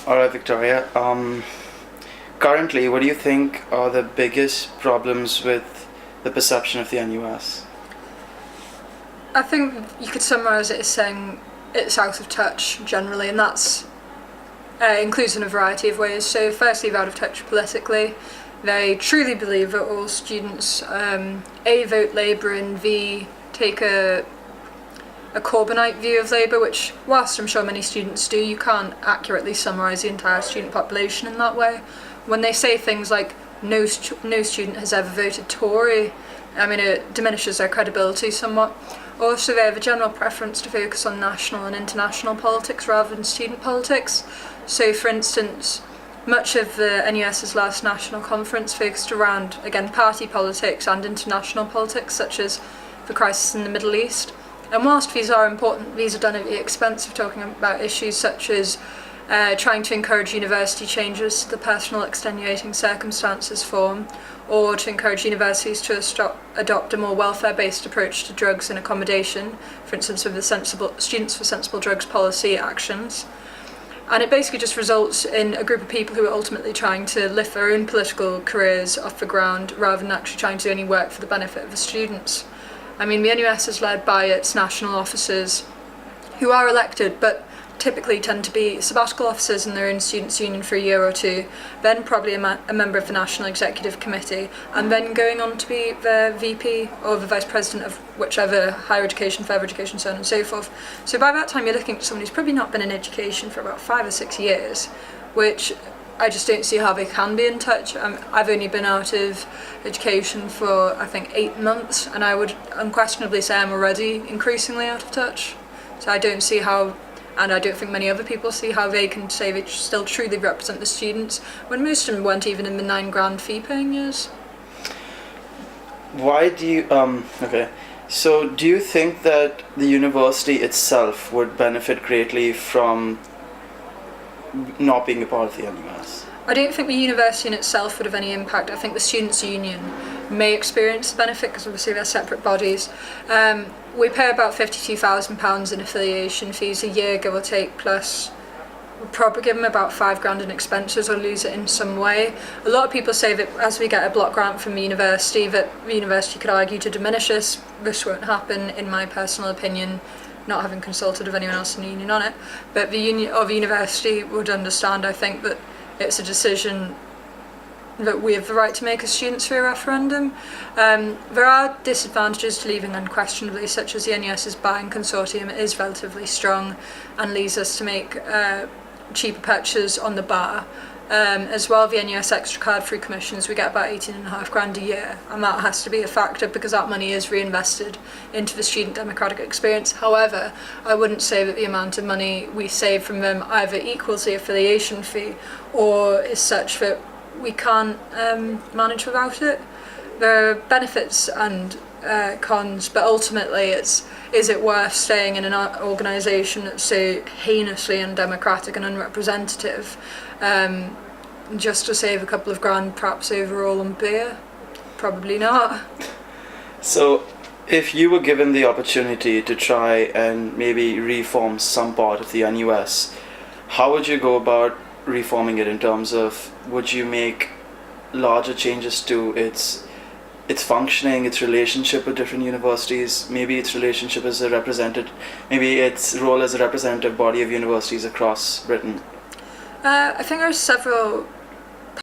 All right, Victoria. Currently, what do you think are the biggest problems with the perception of the NUS? I think you could summarise it as saying it's out of touch generally, and that's includes in a variety of ways. So firstly, they're out of touch politically. They truly believe that all students A, vote Labour, and B, take a Corbynite view of Labour, which, whilst I'm sure many students do, you can't accurately summarise the entire student population in that way. When they say things like no student has ever voted Tory, I mean, it diminishes their credibility somewhat. Also, they have a general preference to focus on national and international politics rather than student politics. So, for instance, much of the NUS's last national conference focused around, again, party politics and international politics, such as the crisis in the Middle East. And whilst these are important, these are done at the expense of talking about issues such as trying to encourage university changes to the personal extenuating circumstances form, or to encourage universities to adopt a more welfare-based approach to drugs and accommodation, for instance with the Students for Sensible Drugs policy actions. And it basically just results in a group of people who are ultimately trying to lift their own political careers off the ground rather than actually trying to do any work for the benefit of the students. I mean, the NUS is led by its national officers who are elected, but typically tend to be sabbatical officers in their own students' union for a year or two, then probably a member of the National Executive Committee, and then going on to be the VP or the Vice President of whichever, higher education, further education, so on and so forth. So by that time you're looking at someone who's probably not been in education for about 5 or 6 years, which I just don't see how they can be in touch. I've only been out of education for, I think, 8 months, and I would unquestionably say I'm already increasingly out of touch. So I don't see how, and I don't think many other people see how they can say they still truly represent the students when most of them weren't even in the £9,000 fee-paying years. Why do you, okay, so do you think that the university itself would benefit greatly from not being a part of the NUS? I don't think the university in itself would have any impact. I think the Students' Union may experience the benefit because obviously they're separate bodies. We pay about £52,000 in affiliation fees a year, give or take, plus we'll probably give them about £5,000 in expenses or lose it in some way. A lot of people say that as we get a block grant from the university, that the university could argue to diminish this. This won't happen, in my personal opinion, not having consulted with anyone else in the union on it. But the union or the university would understand, I think, that it's a decision that we have the right to make as students through a referendum. There are disadvantages to leaving unquestionably, such as the NUS's buying consortium is relatively strong and leads us to make cheaper purchases on the bar. As well, the NUS extra card free commissions, we get about £18,500 a year, and that has to be a factor because that money is reinvested into the student democratic experience. However, I wouldn't say that the amount of money we save from them either equals the affiliation fee or is such that we can't manage without it. There are benefits and cons, but ultimately is it worth staying in an organisation that's so heinously undemocratic and unrepresentative just to save a couple of grand perhaps overall on beer? Probably not. So if you were given the opportunity to try and maybe reform some part of the NUS, how would you go about reforming it in terms of, would you make larger changes to its functioning, its relationship with different universities, maybe its relationship as a maybe its role as a representative body of universities across Britain? I think there are several